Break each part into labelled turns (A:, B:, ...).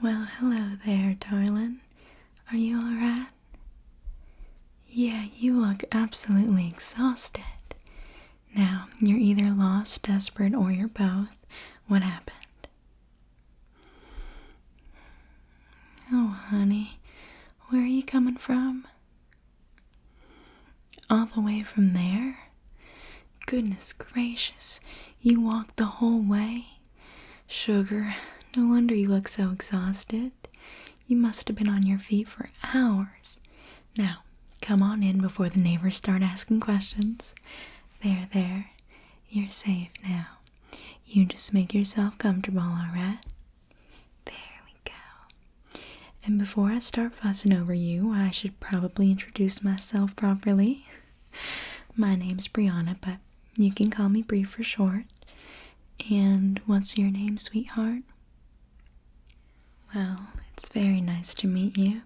A: Well, hello there, darling. Are you alright? Yeah, you look absolutely exhausted. Now, you're either lost, desperate, or you're both. What happened? Oh, honey, where are you coming from? All the way from there? Goodness gracious, you walked the whole way? Sugar, no wonder you look so exhausted. You must have been on your feet for hours. Now, come on in before the neighbors start asking questions. There, you're safe now. You just make yourself comfortable, alright? There we go. And before I start fussing over you, I should probably introduce myself properly. My name's Brianna, but you can call me Bree for short. And what's your name, sweetheart? Well, it's very nice to meet you.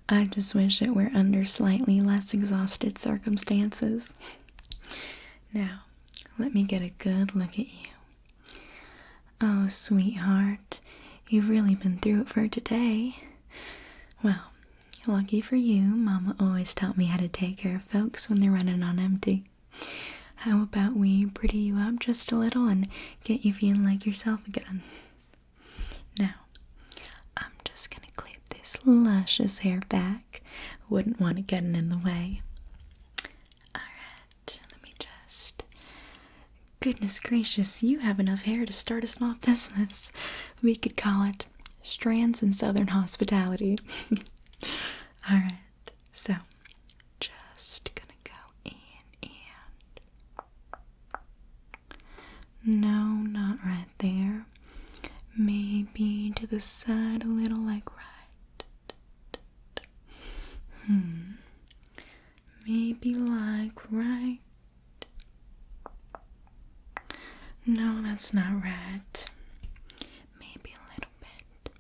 A: I just wish it were under slightly less exhausted circumstances. Now, let me get a good look at you. Oh, sweetheart, you've really been through it for today. Well, lucky for you, Mama always taught me how to take care of folks when they're running on empty. How about we pretty you up just a little and get you feeling like yourself again? Now, I'm just gonna clip this luscious hair back. Wouldn't want it getting in the way. Alright, let me just... Goodness gracious, you have enough hair to start a small business. We could call it Strands in Southern Hospitality. Alright, so just gonna go in and... No, not right there. Maybe to the side a little, like right. Maybe like right. No, that's not right. Maybe a little bit.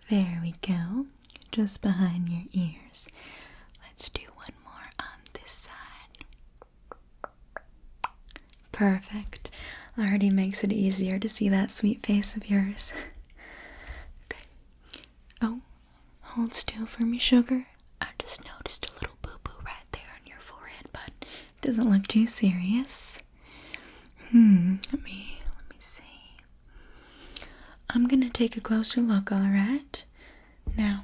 A: There we go. Just behind your ears. Let's do one more on this side. Perfect. Already makes it easier to see that sweet face of yours. Okay. Oh, hold still for me, sugar. I just noticed a little boo-boo right there on your forehead, but it doesn't look too serious. Let me see. I'm gonna take a closer look, alright? Now,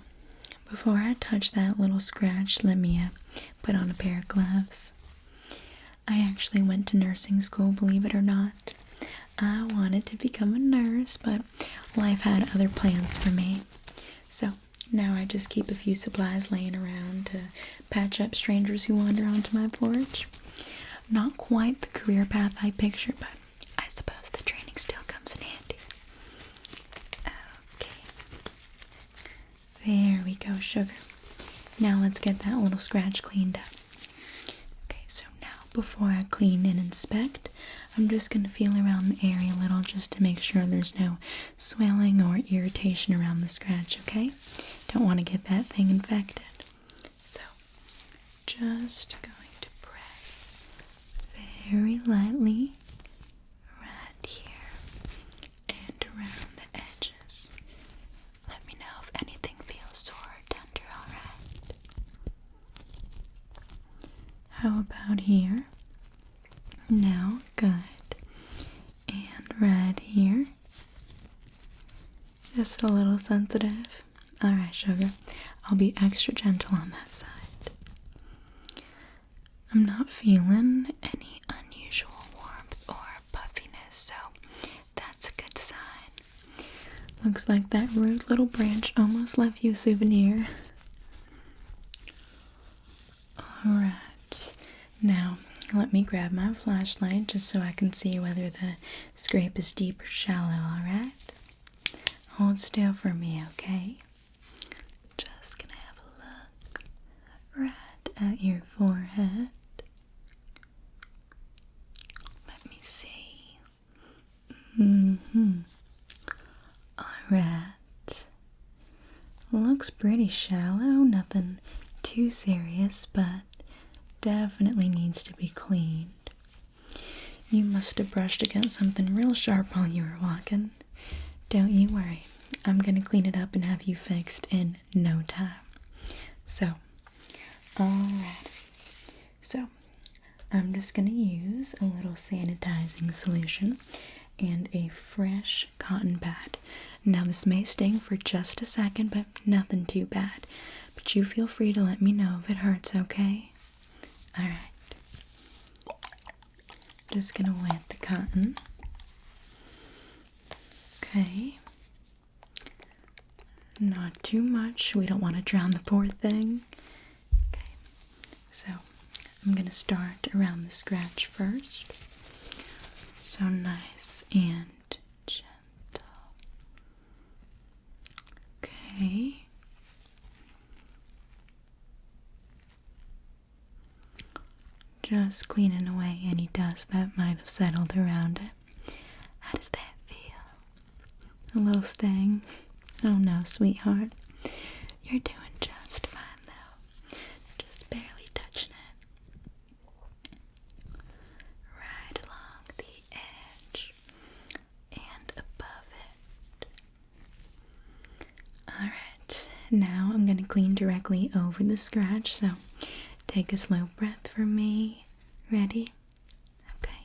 A: before I touch that little scratch, let me put on a pair of gloves. I actually went to nursing school, believe it or not. I wanted to become a nurse, but life had other plans for me. So now I just keep a few supplies laying around to patch up strangers who wander onto my porch. Not quite the career path I pictured, but I suppose the training still comes in handy. Okay. There we go, sugar. Now let's get that little scratch cleaned up. Okay, so now before I clean and inspect, I'm just going to feel around the area a little just to make sure there's no swelling or irritation around the scratch, okay? Don't want to get that thing infected. So, just going to press very lightly right here and around the edges. Let me know if anything feels sore or tender, alright? How about here? No, good. And right here. Just a little sensitive. Alright, sugar. I'll be extra gentle on that side. I'm not feeling any unusual warmth or puffiness, so that's a good sign. Looks like that rude little branch almost left you a souvenir. Alright. Now, let me grab my flashlight just so I can see whether the scrape is deep or shallow, alright? Hold still for me, okay? Just gonna have a look right at your forehead. Let me see. Alright. Looks pretty shallow, nothing too serious, but definitely needs to be cleaned. You must have brushed against something real sharp while you were walking. don't you worry. I'm gonna clean it up and have you fixed in no time. So, alright. So, I'm just gonna use a little sanitizing solution and a fresh cotton pad. Now, this may sting for just a second, but nothing too bad. But you feel free to let me know if it hurts, okay? Alright. Just gonna wet the cotton. Okay. Not too much. We don't want to drown the poor thing. Okay. So, I'm gonna start around the scratch first. So nice and gentle. Okay. Just cleaning away any dust that might have settled around it. How does that feel? A little sting? Oh no, sweetheart. You're doing just fine though. Just barely touching it. Right along the edge and above it. Alright, now I'm going to clean directly over the scratch, so take a slow breath for me. Ready? Okay.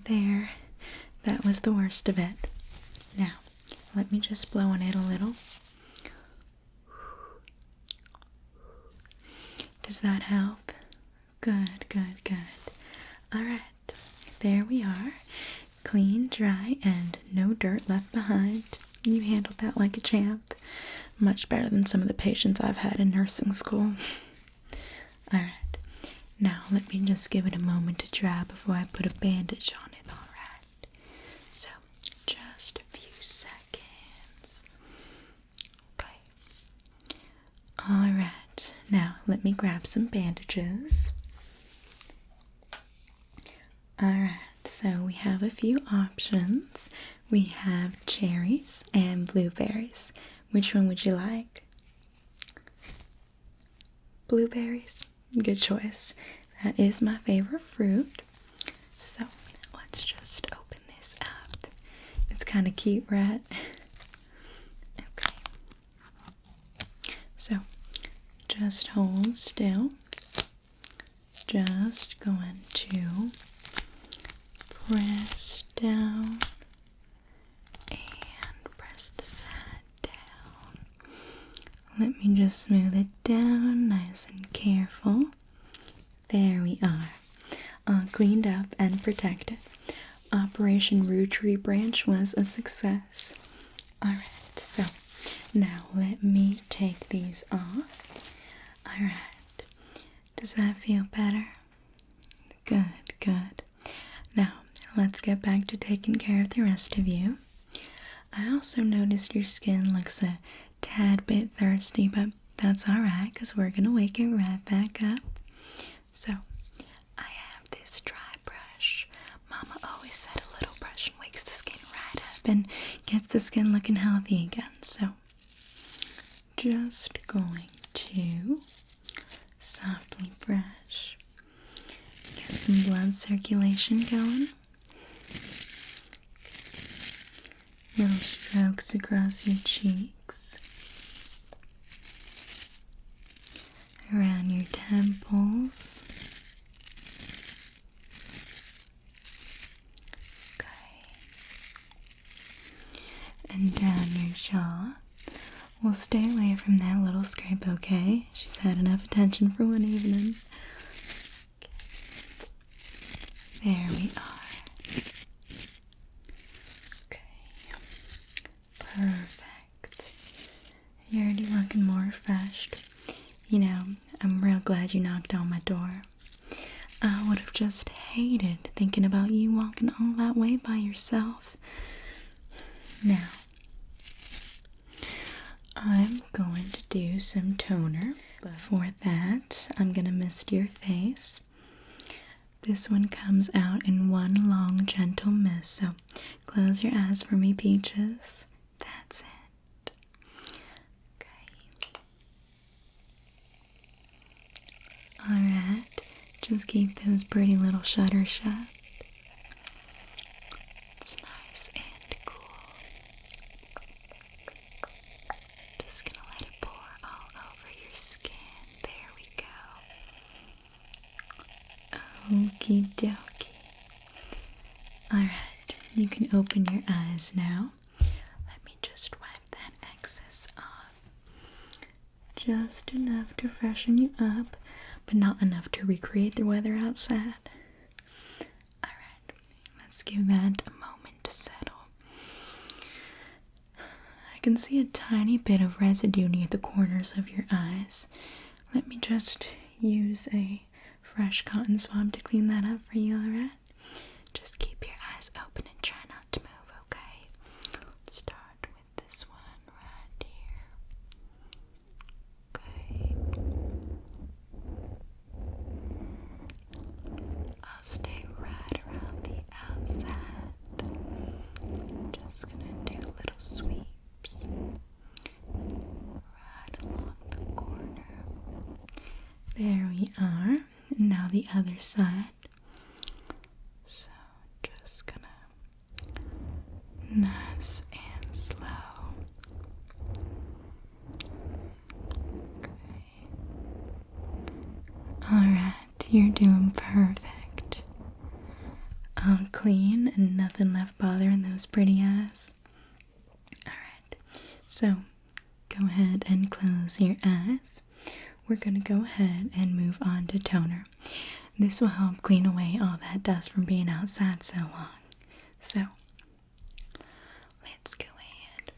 A: There. That was the worst of it. Now, let me just blow on it a little. Does that help? Good. Alright, there we are. Clean, dry, and no dirt left behind. You handled that like a champ. Much better than some of the patients I've had in nursing school. Alright, now let me just give it a moment to dry before I put a bandage on it, alright? So, just a few seconds. Okay. Alright, now let me grab some bandages. Alright, so we have a few options. We have cherries and blueberries. Which one would you like? Blueberries? Good choice. That is my favorite fruit. So, let's just open this up. It's kind of cute, right? Okay. So, just hold still. Just going to press down and press the side down. Let me just smooth it down nice and careful. There we are, all cleaned up and protected. Operation Root Tree Branch was a success. Alright, so now let me take these off. Alright, does that feel better? Good. Now, let's get back to taking care of the rest of you. I also noticed your skin looks a tad bit thirsty, but that's alright because we're going to wake it right back up. So, I have this dry brush. Mama always said a little brush wakes the skin right up and gets the skin looking healthy again. So, just going to softly brush. Get some blood circulation going. Little strokes across your cheeks, around your temples. Okay. And down your jaw. We'll stay away from that little scrape, okay? She's had enough attention for one evening. There we are. Okay. Perfect. You're already looking more refreshed. You know, I'm real glad you knocked on my door. I would have just hated thinking about you walking all that way by yourself. Now, I'm going to do some toner. Before that, I'm going to mist your face. This one comes out in one long, gentle mist, so close your eyes for me, Peaches. That's it. Okay. Alright, just keep those pretty little shutters shut. Okie dokie. Alright, you can open your eyes now. Let me just wipe that excess off. Just enough to freshen you up, but not enough to recreate the weather outside. Alright, let's give that a moment to settle. I can see a tiny bit of residue near the corners of your eyes. Let me just use a fresh cotton swab to clean that up for you, alright? Just keep your eyes open and try not to move, okay? Let's start with this one right here. Okay. I'll stay right around the outside. I'm just gonna do little sweeps right along the corner. There we are. And now the other side. So just gonna nice and slow. Okay. Alright, you're doing perfect. All clean and nothing left bothering those pretty eyes. Alright, so go ahead and close your eyes. We're going to go ahead and move on to toner. This will help clean away all that dust from being outside so long. So, let's go ahead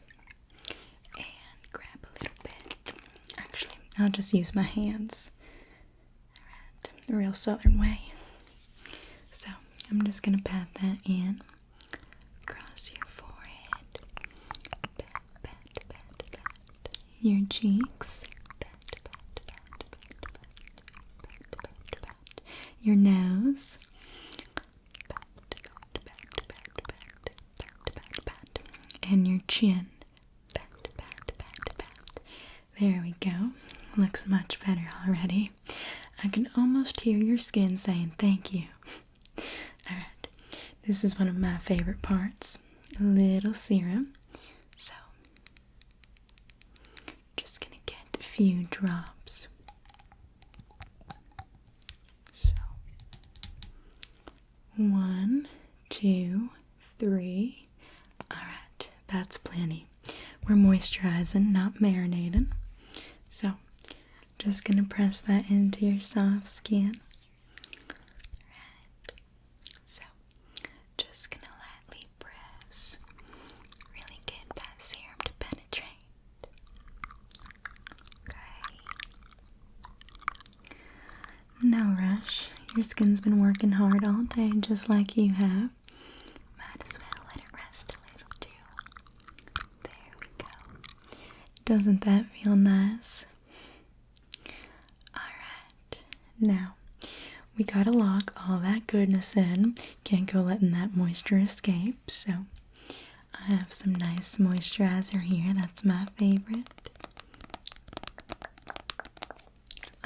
A: and grab a little bit. Actually, I'll just use my hands. Alright, the real southern way. So, I'm just going to pat that in across your forehead. Pat, pat, pat, pat. Your cheeks. Your nose, and your chin. There we go. Looks much better already. I can almost hear your skin saying thank you. Alright, this is one of my favorite parts. A little serum. So, just gonna get a few drops. 1, 2, 3. Alright, that's plenty. We're moisturizing, not marinating. So, just gonna press that into your soft skin. Alright. So, just gonna lightly press. Really get that serum to penetrate. Okay. No rush. Your skin's been working hard all day, just like you have. Might as well let it rest a little too. There we go. Doesn't that feel nice? Alright, now we gotta lock all that goodness in. Can't go letting that moisture escape, so I have some nice moisturizer here. That's my favorite.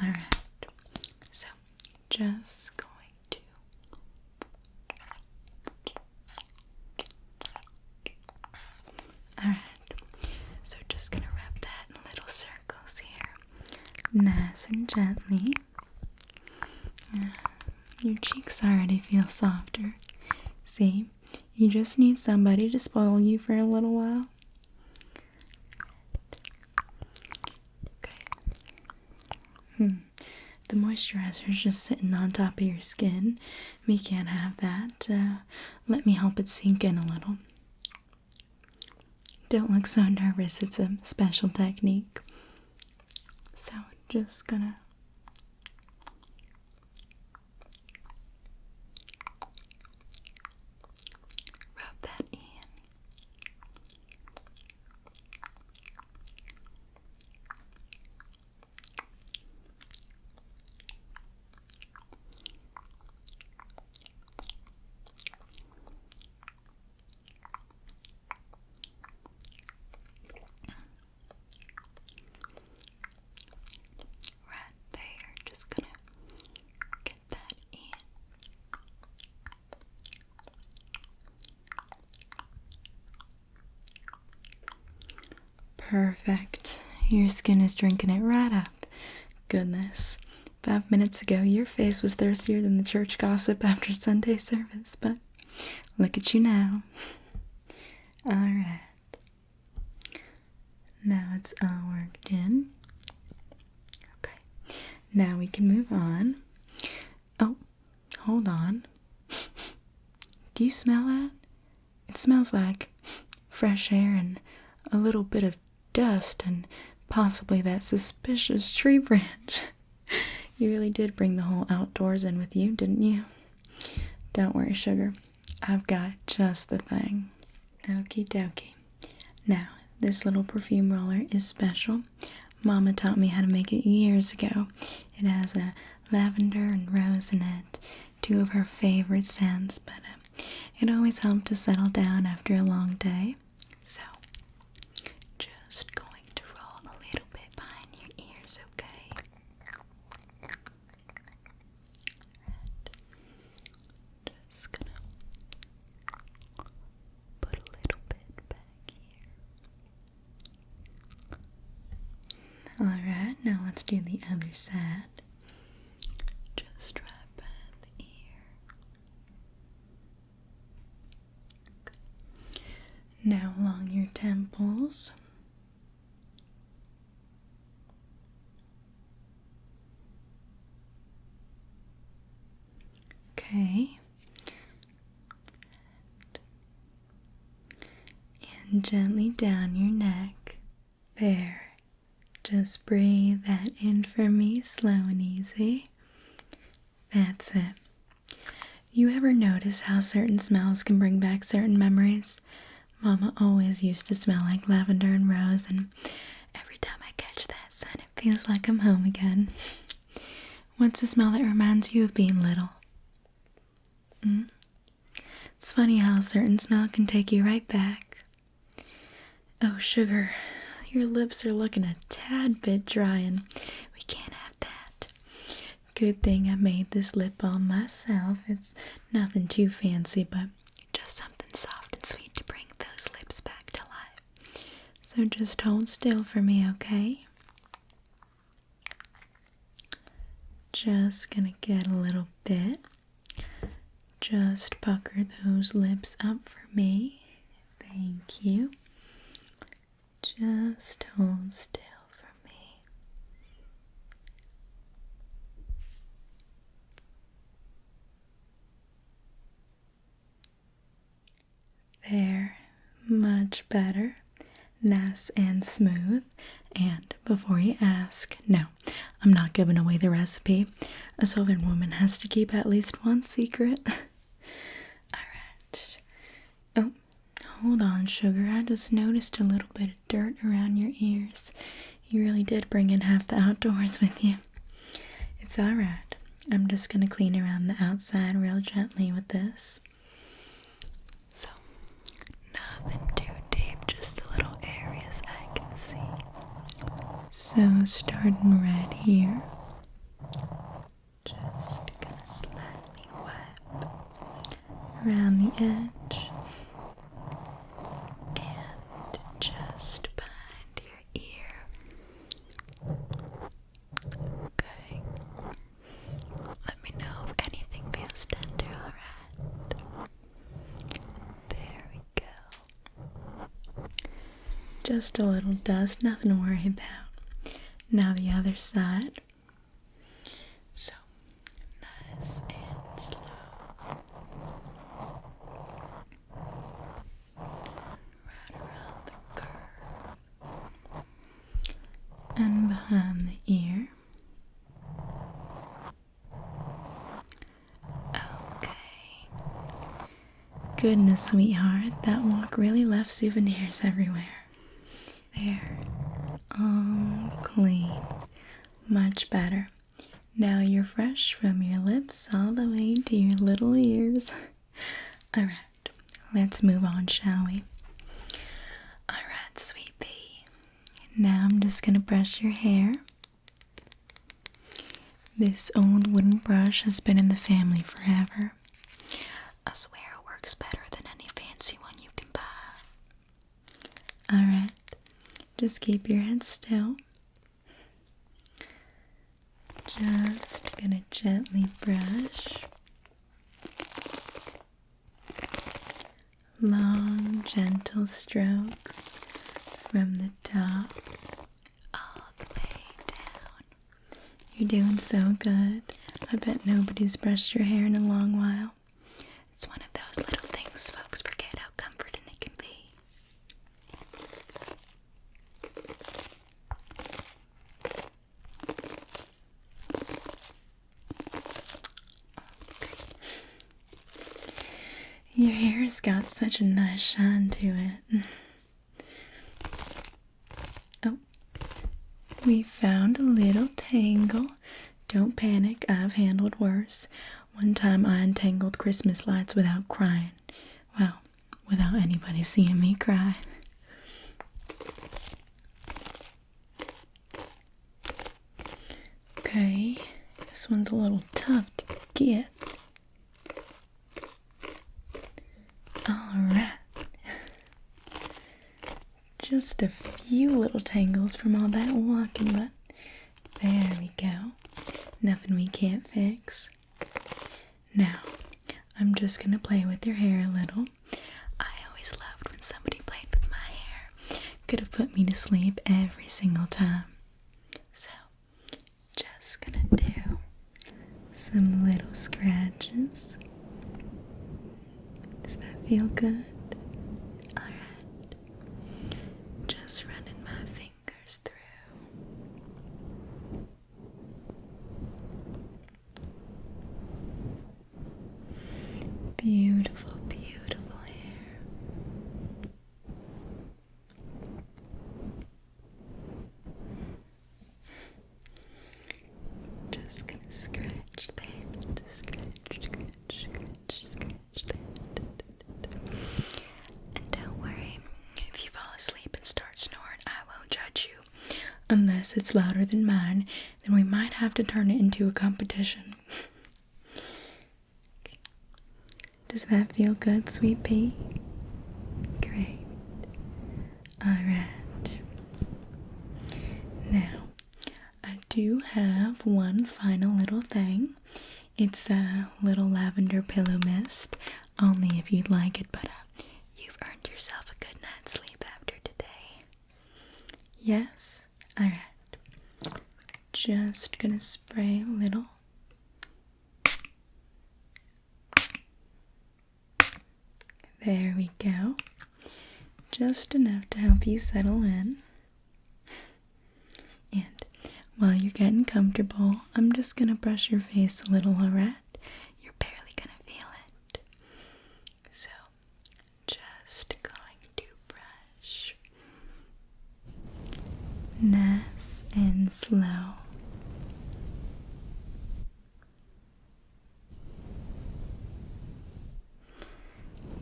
A: Alright. Just going to alright, so just gonna wrap that in little circles here, nice and gently. Your cheeks already feel softer. See, you just need somebody to spoil you for a little while. Okay. The moisturizer is just sitting on top of your skin. We can't have that. Let me help it sink in a little. Don't look so nervous. It's a special technique. So, just gonna rub that in. Perfect. Your skin is drinking it right up. Goodness. 5 minutes ago, your face was thirstier than the church gossip after Sunday service, but look at you now. Alright. Now it's all worked in. Okay. Now we can move on. Oh, hold on. Do you smell that? It smells like fresh air and a little bit of dust and possibly that suspicious tree branch. You really did bring the whole outdoors in with you, didn't you? Don't worry, sugar. I've got just the thing. Okie dokie. Now, this little perfume roller is special. Mama taught me how to make it years ago. It has a lavender and rose in it, two of her favorite scents, but it always helped to settle down after a long day. So, just going to roll a little bit behind your ears, okay? Just gonna put a little bit back here. Alright, now let's do the other side. Just right behind the ear. Okay. Now along your temples. Okay. And gently down your neck. There. Just breathe that in for me, slow and easy. That's it. You ever notice how certain smells can bring back certain memories? Mama always used to smell like lavender and rose, and every time I catch that scent, it feels like I'm home again. What's a smell that reminds you of being little? It's funny how a certain smell can take you right back. Oh, sugar, your lips are looking a tad bit dry, and we can't have that. Good thing I made this lip balm myself. It's nothing too fancy, but just something soft and sweet to bring those lips back to life. So just hold still for me, okay? Just gonna get a little bit. Just pucker those lips up for me. Thank you. Just hold still for me. There, much better. Nice and smooth. And before you ask, no, I'm not giving away the recipe. A Southern woman has to keep at least one secret. Alright. Oh, hold on, sugar. I just noticed a little bit of dirt around your ears. You really did bring in half the outdoors with you. It's alright. I'm just gonna clean around the outside real gently with this. So, nothing too deep, just the little areas I can see. So, starting right here. Just gonna slightly wipe around the edge. And just behind your ear. Okay. Let me know if anything feels tender, alright? There we go. Just a little dust, nothing to worry about. Now the other side. So, nice and slow. Right around the curve. And behind the ear. Okay. Goodness, sweetheart, that walk really left souvenirs everywhere. There. All clean. Much better. Now you're fresh from your lips all the way to your little ears. Alright, let's move on, shall we? Alright, sweet pea. Now I'm just gonna brush your hair. This old wooden brush has been in the family forever. I swear it works better than any fancy one you can buy. Alright, just keep your head still. Just gently brush. Long, gentle strokes from the top all the way down. You're doing so good. I bet nobody's brushed your hair in a long while. It's one of those little things folks forget how comforting it can be. Your hair's got such a nice shine to it. Oh, we found a little tangle. Don't panic, I've handled worse. One time I untangled Christmas lights without crying. Well, without anybody seeing me cry. Okay, this one's a little tough to get. Alright. Just a few little tangles from all that walking, but there we go. Nothing we can't fix. Now, I'm just gonna play with your hair a little. I always loved when somebody played with my hair. Could have put me to sleep every single time. So, just gonna do some little scratches. Does that feel good? Alright. Just running my fingers through. Beautiful, beautiful hair. Just gonna scratch that. Scratch, that. And don't worry, if you fall asleep and start snoring, I won't judge you. Unless it's louder than mine, then we might have to turn it into a competition. Does that feel good, sweet pea? Great. Alright. Now, I do have one final little thing. It's a little lavender pillow mist, only if you'd like it, but you've earned yourself a good night's sleep after today. Yes? Alright. Just gonna spray a little. There we go. Just enough to help you settle in. And while you're getting comfortable, I'm just gonna brush your face a little, alright? You're barely gonna feel it. So, just going to brush. Nice and slow.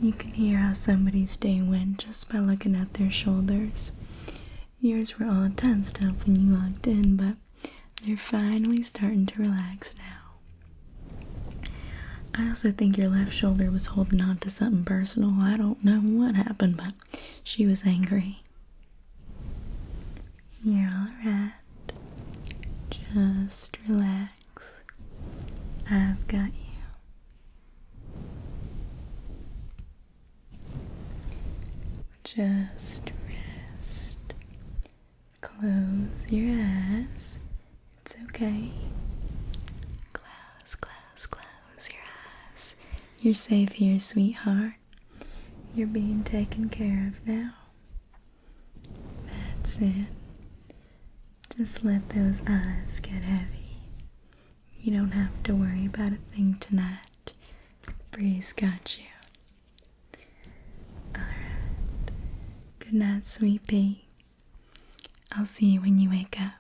A: You can hear how somebody's day went just by looking at their shoulders. Yours were all tensed up when you walked in, but they're finally starting to relax now. I also think your left shoulder was holding on to something personal. I don't know what happened, but she was angry. You're alright. Just relax. I've got you. Just rest. Close your eyes. It's okay. Close your eyes. You're safe here, sweetheart. You're being taken care of now. That's it. Just let those eyes get heavy. You don't have to worry about a thing tonight. Bree's got you. Alright. Good night, sweet pea. I'll see you when you wake up.